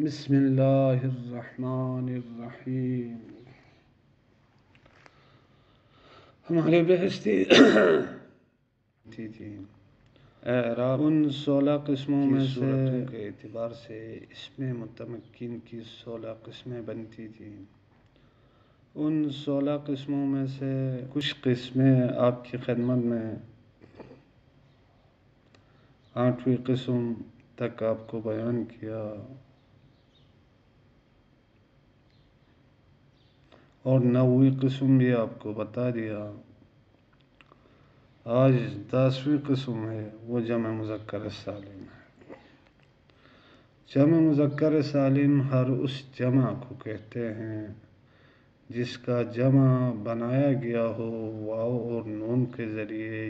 بسم اللہ الرحمن الرحیم۔ ہمارے بحثی تھی اعراب ان 16 قسموں میں صورتوں کے اعتبار سے اسم متمکن کی 16 قسمیں بنتی تھیں۔ ان 16 قسموں میں سے کچھ قسمیں آپ کی خدمت میں 8ویں قسم تک آپ کو بیان کیا اور 9ویں قسم بھی آپ کو بتا دیا۔ آج 10ویں قسم ہے، وہ جمع مذکر سالم ہے۔ جمع مذکر سالم ہر اس جمع کو کہتے ہیں جس کا جمع بنایا گیا ہو واو اور نون کے ذریعے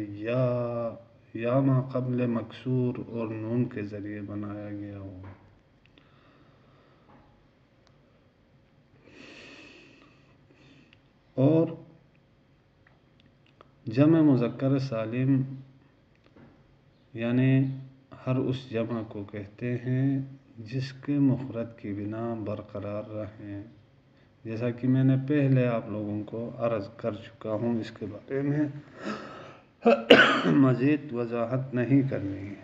یا ما قبل مکسور اور نون کے ذریعے بنایا گیا ہو۔ اور جمع مذکر سالم یعنی ہر اس جمع کو کہتے ہیں جس کے مفرد کی بنا برقرار رہیں، جیسا کہ میں نے پہلے آپ لوگوں کو عرض کر چکا ہوں۔ اس کے بارے میں مزید وضاحت نہیں کرنی ہے۔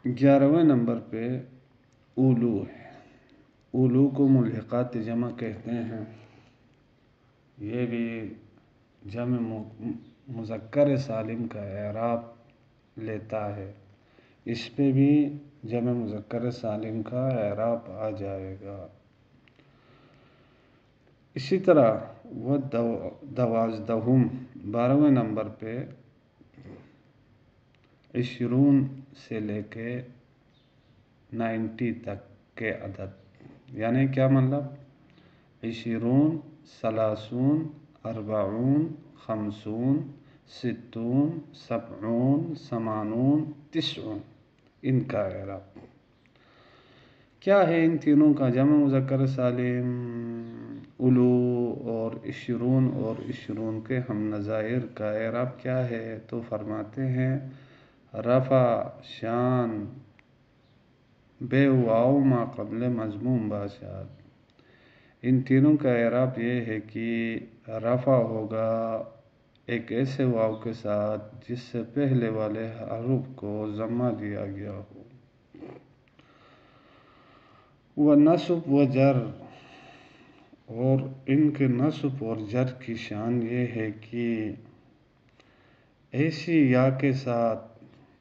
11ویں نمبر پہ اولو ہے۔ اولو کو ملحقات جمع کہتے ہیں۔ یہ بھی جمع مذکر سالم کا اعراب لیتا ہے۔ اس پہ بھی جمع مذکر سالم کا اعراب آ جائے گا۔ اسی طرح وہ 12ویں نمبر پہ 20 سے لے کے 90 تک کے عدد، یعنی کیا مطلب 20 30 40 50 60 70 80 90 ان کا اعراب کیا ہے؟ ان تینوں کا جمع مذکر سالم اولو اور 20 اور 20 کے ہم نظائر کا اعراب کیا ہے؟ تو فرماتے ہیں رفع شان بے واو ما قبل مضموم باشد۔ ان تینوں کا اعراب یہ ہے کہ رفع ہوگا ایک ایسے واو کے ساتھ جس سے پہلے والے حرف کو ضمہ دیا گیا ہو۔ وہ نصب و جر، اور ان کے نصب اور جر کی شان یہ ہے کہ ایسی یا کے ساتھ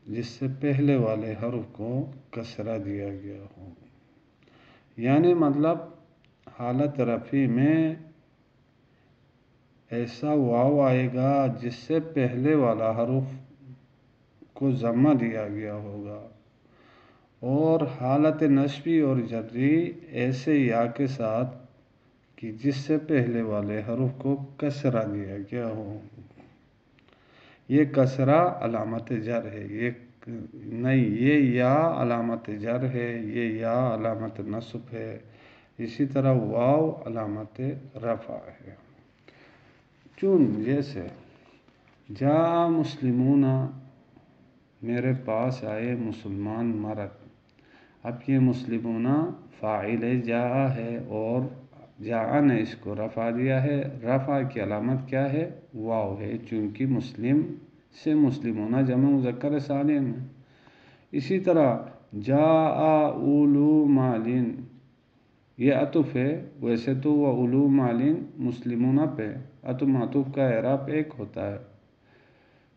جس سے پہلے والے حرف کو کسرہ دیا گیا ہو، یعنی مطلب حالت رفع میں ایسا واو آئے گا جس سے پہلے والا حرف کو ضمہ دیا گیا ہوگا، اور حالت نصبی اور جری ایسے یا کے ساتھ کہ جس سے پہلے والے حرف کو کسرہ دیا گیا ہو۔ یہ کسرہ علامت جر ہے، یہ یا علامت جر ہے، یہ یا علامت نصب ہے۔ اسی طرح واو علامت رفع ہے۔ چون جیسے جاء مسلمون، میرے پاس آئے مسلمان مرد۔ اب یہ مسلمون فاعل جاء ہے اور جاء نے اس کو رفع دیا ہے۔ رفع کی علامت کیا ہے؟ واو ہے، چونکہ مسلم سے مسلمون جمع مذکر سالم ہے۔ اسی طرح جاء اولو مال، یہ عطف ہے، ویسے تو وہ اولو مال مسلمون پہ عطف معطوف کا اعراب ایک ہوتا ہے۔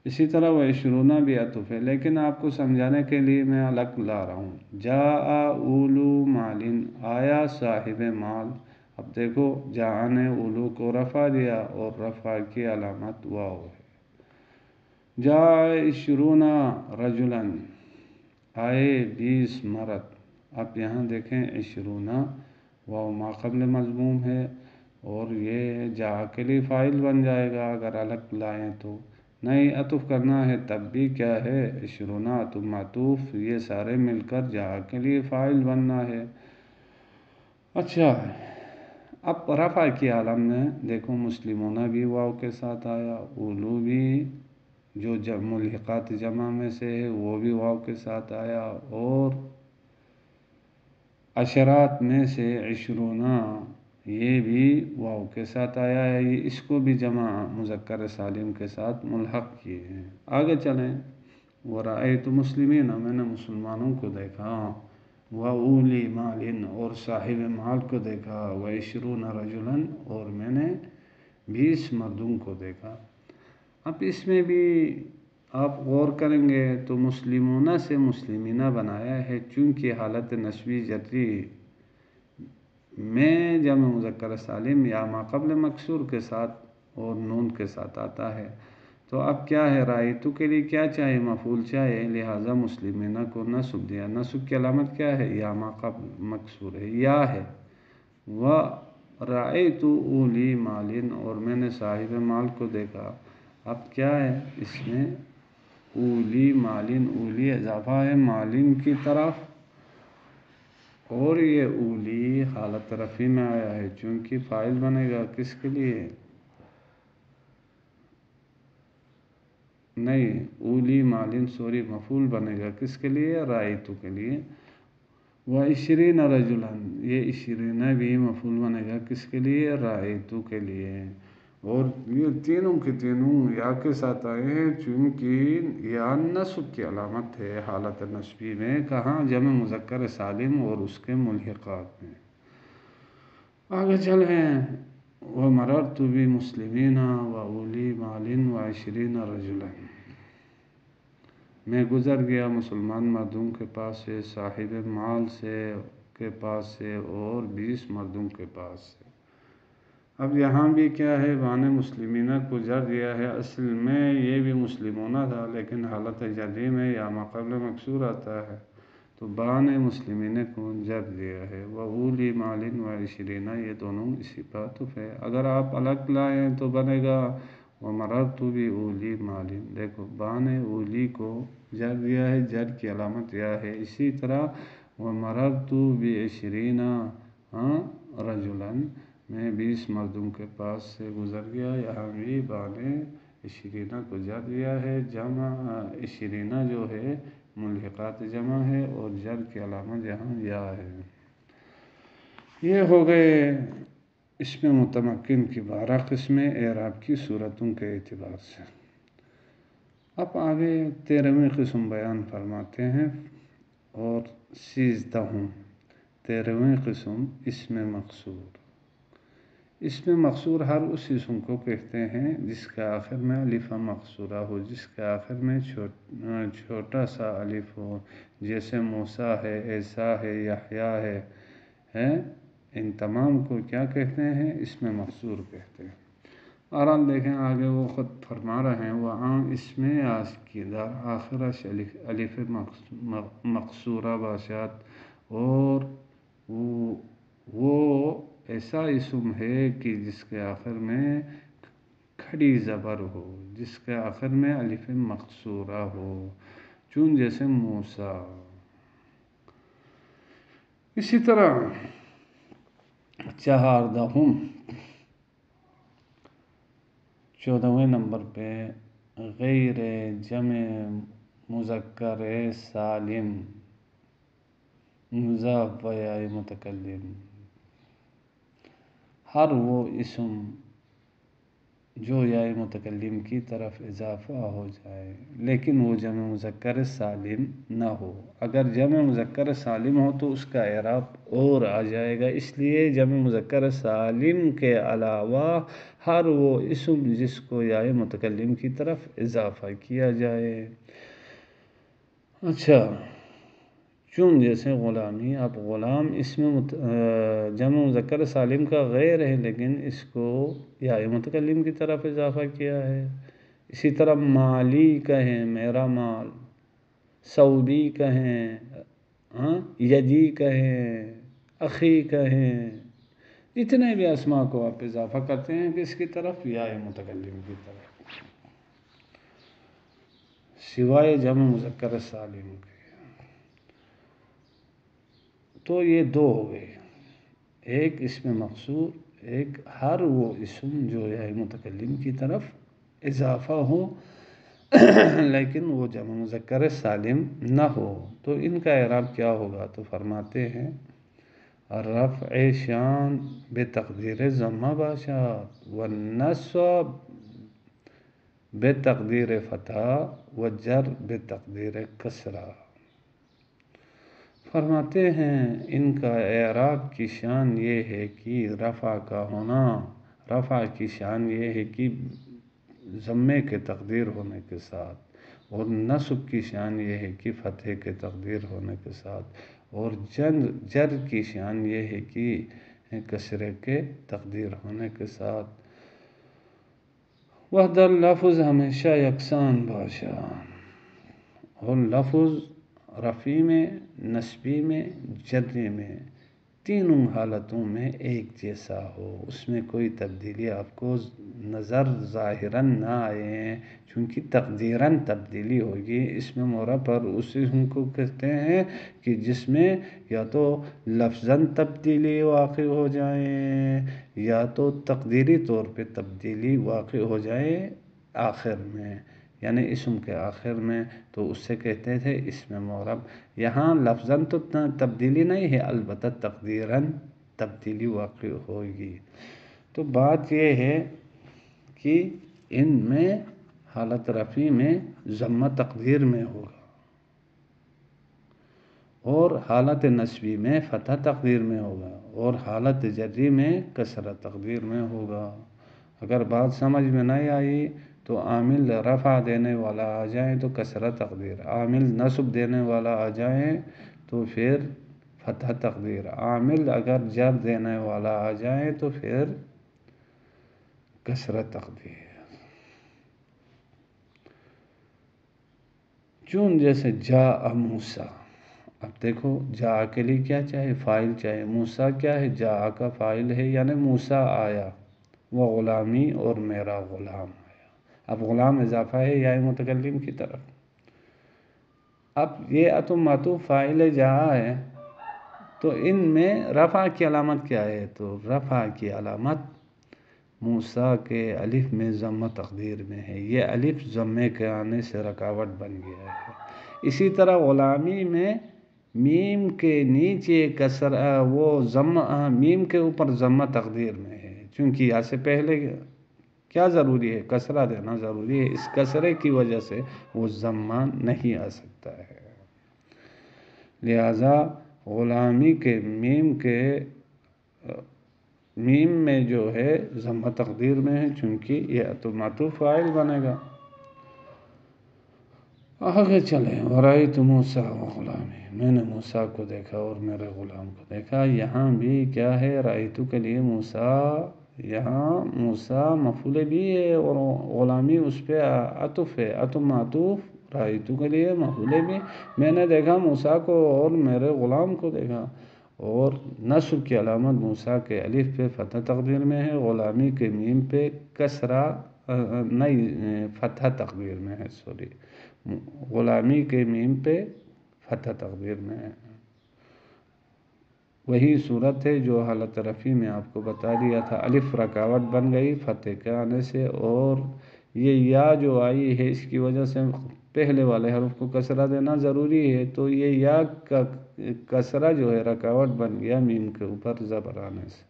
اسی طرح وہ 20 بھی عطف ہے، لیکن آپ کو سمجھانے کے لیے میں الگ لا رہا ہوں۔ جاء اولو مال، آیا صاحب مال۔ اب دیکھو جاء نے اولو کو رفع دیا اور رفع کی علامت واو ہے۔ جاء 20 رجلا، آئے 20 مرد۔ اب یہاں دیکھیں 20 واو ما قبل مضموم ہے اور یہ جاء کے لیے فاعل بن جائے گا اگر الگ لائیں تو۔ نہیں عطف کرنا ہے تب بھی کیا ہے؟ 20 عطف معطوف، یہ سارے مل کر جاء کے لیے فاعل بننا ہے۔ اچھا اب رفع کی عالم میں دیکھو مسلمون بھی واو کے ساتھ آیا، اولو بھی جو ملحقات جمع میں سے ہے وہ بھی واو کے ساتھ آیا، اور عشرات میں سے عشرونہ یہ بھی واو کے ساتھ آیا ہے، یہ اس کو بھی جمع مذکر سالم کے ساتھ ملحق کیے ہیں۔ آگے چلیں، ورأیت مسلمین، میں نے مسلمانوں کو دیکھا، وَأُولِي مَالٍ اور صاحب مال کو دیکھا، وَعِشْرُونَ رَجُلًا اور میں نے 20 مردوں کو دیکھا۔ اب اس میں بھی آپ غور کریں گے تو مسلمون سے مسلمینہ بنایا ہے، چونکہ حالت نسبی جری میں جمع مذکر سالم یا ما قبل مکسور کے ساتھ اور نون کے ساتھ آتا ہے۔ تو اب کیا ہے، رائتو کے لیے کیا چاہیے، مفعول چاہیے، لہٰذا مسلمینہ کو نصب دیا۔ نصب کی علامت کیا ہے، یا ما قبل مکسور ہے، یا ہے۔ وَرَأَيْتُ أُولِي مَالٍ اور میں نے صاحب مال کو دیکھا۔ اب کیا ہے اس میں، اولی مالن، اولی اضافہ ہے مالن کی طرف، اور یہ اولی حالت رفع میں آیا ہے، چونکہ فاعل بنے گا کس کے لیے، نہیں اولی مالن مفعول بنے گا کس کے لیے، رائتو کے لیے۔ وعشرین رجلاً یہ عشرین بھی مفعول بنے گا کس کے لیے، رائتو کے لیے۔ اور یہ تینوں کے تینوں یا کے ساتھ آئے ہیں، چونکہ یا نصب کی علامت ہے حالت نصبی میں، کہاں، جمع مذکر سالم اور اس کے ملحقات میں۔ آگے چلیں، وَمَرَرْتُ بِمُسْلِمِينَ وَأُولِي مَالٍ وَعِشْرِينَ رَجُلًا میں گزر گیا مسلمان مردوں کے پاس سے، صاحب مال کے پاس سے، اور 20 مردوں کے پاس سے۔ اب یہاں بھی کیا ہے، بان مسلمینہ کو جر دیا ہے، اصل میں یہ بھی مسلمونہ تھا، لیکن حالت جری میں یا ما قبل مکسور آتا ہے، تو بان مسلمینہ کو جر دیا ہے۔ وَأُولِي مَالٍ وَعِشْرِينَ یہ دونوں اسی پر عطف ہے۔ اگر آپ الگ لائیں تو بنے گا وَمَرَرْتُ بِأُولِي مَالٍ، دیکھو بان اولی کو جر دیا ہے، جر کی علامت یا ہے۔ اسی طرح وَمَرَرْتُ بِعِشْرِينَ رَجُلًا میں 20 مردوں کے پاس سے گزر گیا، یہاں بھی بان عشرینہ کو جر دیا ہے، جمع عشرینہ جو ہے ملحقات جمع ہے، اور جر کی علامت یہاں یا ہے۔ یہ ہو گئے اس میں متمکن کی 12 قسمیں اعراب کی صورتوں کے اعتبار سے۔ اب آگے 13ویں قسم بیان فرماتے ہیں، اور 13ویں قسم اسم مقصور۔ اسم مقصور ہر اس اسم کو کہتے ہیں جس کے آخر میں الف مقصورہ ہو، جس کے آخر میں چھوٹا سا الف ہو، جیسے موسیٰ ہے، عیسیٰ ہے، یحییٰ ہے، ان تمام کو کیا کہتے ہیں، اسم مقصور کہتے ہیں۔ بہرحال دیکھیں آگے وہ خود فرما رہے ہیں، وہاں اسم کی در آخرش الف مقصورہ باشد، اور وہ ایسا اسم ہے کہ جس کے آخر میں کھڑی زبر ہو، جس کے آخر میں الف مقصورہ ہو، چون جیسے موسیٰ۔ اسی طرح 14ویں نمبر پہ غیر جمع مذکر سالم مضاف و یا متکلم، ہر وہ اسم جو یا متکلم کی طرف اضافہ ہو جائے لیکن وہ جمع مذکر سالم نہ ہو۔ اگر جمع مذکر سالم ہو تو اس کا اعراب اور آ جائے گا، اس لیے جمع مذکر سالم کے علاوہ ہر وہ اسم جس کو یا متکلم کی طرف اضافہ کیا جائے۔ اچھا، چون جیسے غلامی، اب غلام اسم جمع مذکر سالم کا غیر ہے لیکن اس کو یا متکلم کی طرف اضافہ کیا ہے۔ اسی طرح مالی کہیں، میرا مال، ثوبی کہیں، یدی کہیں، اخی کہیں، جتنے بھی اسماء کو آپ اضافہ کرتے ہیں کس کی طرف، یا متکلم کی طرف، سوائے جمع مذکر سالم کے۔ تو یہ دو ہو گئے، ایک اسم مقصور، ایک ہر وہ اسم جو ہے متکلم کی طرف اضافہ ہو لیکن وہ جمع مذکر سالم نہ ہو، تو ان کا اعراب کیا ہوگا؟ تو فرماتے ہیں رفع شان بتقدیر ضمہ باشد والنصب بتقدیر فتح وجر بتقدیر کسرہ۔ فرماتے ہیں ان کا اعراب کی شان یہ ہے کہ رفع کا ہونا، رفع کی شان یہ ہے کہ ضمے کے تقدیر ہونے کے ساتھ، اور نصب کی شان یہ ہے کہ فتح کے تقدیر ہونے کے ساتھ، اور جر کی شان یہ ہے کہ کسرے کے تقدیر ہونے کے ساتھ۔ وحدہ لفظ ہمیشہ یکساں باشا، اور لفظ رفعی میں، نصبی میں، جری میں، تینوں حالتوں میں ایک جیسا ہو، اس میں کوئی تبدیلی آپ کو نظر ظاہراً نہ آئے، چونکہ تقدیراً تبدیلی ہوگی۔ اس میں مورب پر اس اسم کو کہتے ہیں کہ جس میں یا تو لفظاً تبدیلی واقع ہو جائے یا تو تقدیری طور پہ تبدیلی واقع ہو جائے آخر میں، یعنی اسم کے آخر میں، تو اس سے کہتے تھے اسم مورب۔ یہاں لفظاً تو تبدیلی نہیں ہے، البتہ تقدیراً تبدیلی واقع ہوگی۔ تو بات یہ ہے کہ ان میں حالت رفعی میں ضمہ تقدیر میں ہوگا، اور حالت نصبی میں فتح تقدیر میں ہوگا، اور حالت جری میں کسرہ تقدیر میں ہوگا۔ اگر بات سمجھ میں نہیں آئی تو عامل رفع دینے والا آ جائے تو کسرہ تقدیر، عامل نصب دینے والا آ جائے تو پھر فتح تقدیر، عامل اگر جر دینے والا آ جائے تو پھر کسرہ تقدیر۔ چون جیسے جاء موسیٰ، اب دیکھو جاء کے لیے کیا چاہے؟ فاعل چاہے۔ موسیٰ کیا ہے؟ جاء کا فاعل ہے، یعنی موسیٰ آیا، وہ غلامی اور میرا غلام آیا۔ اب غلام اضافہ ہے یا متکلم کی طرف۔ اب یہ عطف معطوف فاعل جاء ہے، تو ان میں رفع کی علامت کیا ہے؟ تو رفع کی علامت موسیٰ کے الف میں ضمہ تقدیر میں ہے، یہ الف ضمے کے آنے سے رکاوٹ بن گیا ہے۔ اسی طرح غلامی میں میم کے نیچے کسرہ، وہ ضمہ میم کے اوپر ضمہ تقدیر میں ہے، چونکہ یا سے پہلے کیا ضروری ہے؟ کسرہ دینا ضروری ہے، اس کسرے کی وجہ سے وہ ضمہ نہیں آ سکتا ہے۔ لہذا غلامی کے میم میں جو ہے ضمہ تقدیر میں ہے، چونکہ یہ عطف معطوف فاعل بنے گا۔ آگے چلیں، وَرَأَيْتُ مُوسَىٰ وَغُلَامَهُ، میں نے موسیٰ کو دیکھا اور میرے غلام کو دیکھا۔ یہاں بھی کیا ہے؟ رأیتو کے لیے موسیٰ، یہاں موسیٰ مفعول بھی ہے اور غلامی اس پہ عطف ہے، عطف معطوف رأیتو کے لیے مفعول بھی، میں نے دیکھا موسیٰ کو اور میرے غلام کو دیکھا، اور نصب کی علامت موسیٰ کے الف پہ فتح تقدیر میں ہے، غلامی کے میم پہ کسرہ نہیں فتح تقدیر میں ہے، سوری، غلامی کے میم پہ فتح تقدیر میں ہے۔ وہی صورت ہے جو حالت رفعی میں آپ کو بتا دیا تھا، الف رکاوٹ بن گئی فتح کے آنے سے، اور یہ یا جو آئی ہے اس کی وجہ سے پہلے والے حرف کو کسرہ دینا ضروری ہے، تو یہ یا کا کسرہ جو ہے رکاوٹ بن گیا میم کے اوپر زبر آنے سے۔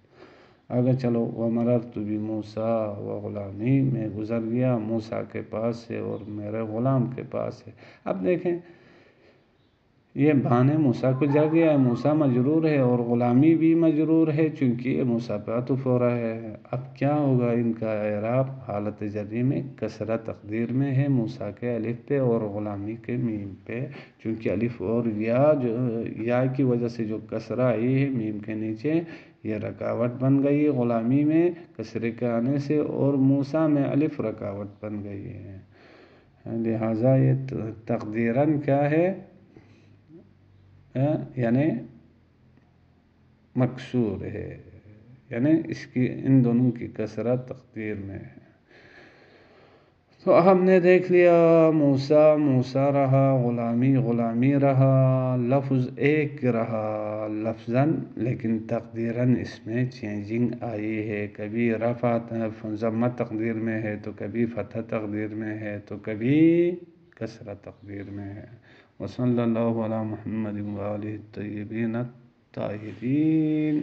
آگے چلو، وَمَرَرْتُ بِمُوسَىٰ وَغُلَامِهِ، میں گزر گیا موسیٰ کے پاس سے اور میرے غلام کے پاس سے۔ اب دیکھیں یہ بہانے موسیٰ کو جر دیا ہے، موسیٰ مجرور ہے اور غلامی بھی مجرور ہے، چونکہ یہ موسیٰ پہ عطف ہو رہا ہے۔ اب کیا ہوگا ان کا اعراب؟ حالت جری میں کسرہ تقدیر میں ہے موسیٰ کے الف پہ اور غلامی کے میم پہ، چونکہ الف اور یا کی وجہ سے جو کسرہ آئی ہے میم کے نیچے، یہ رکاوٹ بن گئی غلامی میں کسرے کے آنے سے، اور موسیٰ میں الف رکاوٹ بن گئی ہے، لہٰذا یہ تقدیراً کیا ہے؟ یعنی مکسور ہے، یعنی اس کی ان دونوں کی کسرہ تقدیر میں ہے۔ تو ہم نے دیکھ لیا موسیٰ موسیٰ رہا، غلامی غلامی رہا، لفظ ایک رہا لفظاً، لیکن تقدیراً اس میں چینجنگ آئی ہے، کبھی رفع ضمہ تقدیر میں ہے تو کبھی فتح تقدیر میں ہے تو کبھی کسرہ تقدیر میں ہے۔ وصلی اللہ علی محمد وآلہ الطیبین الطاہرین۔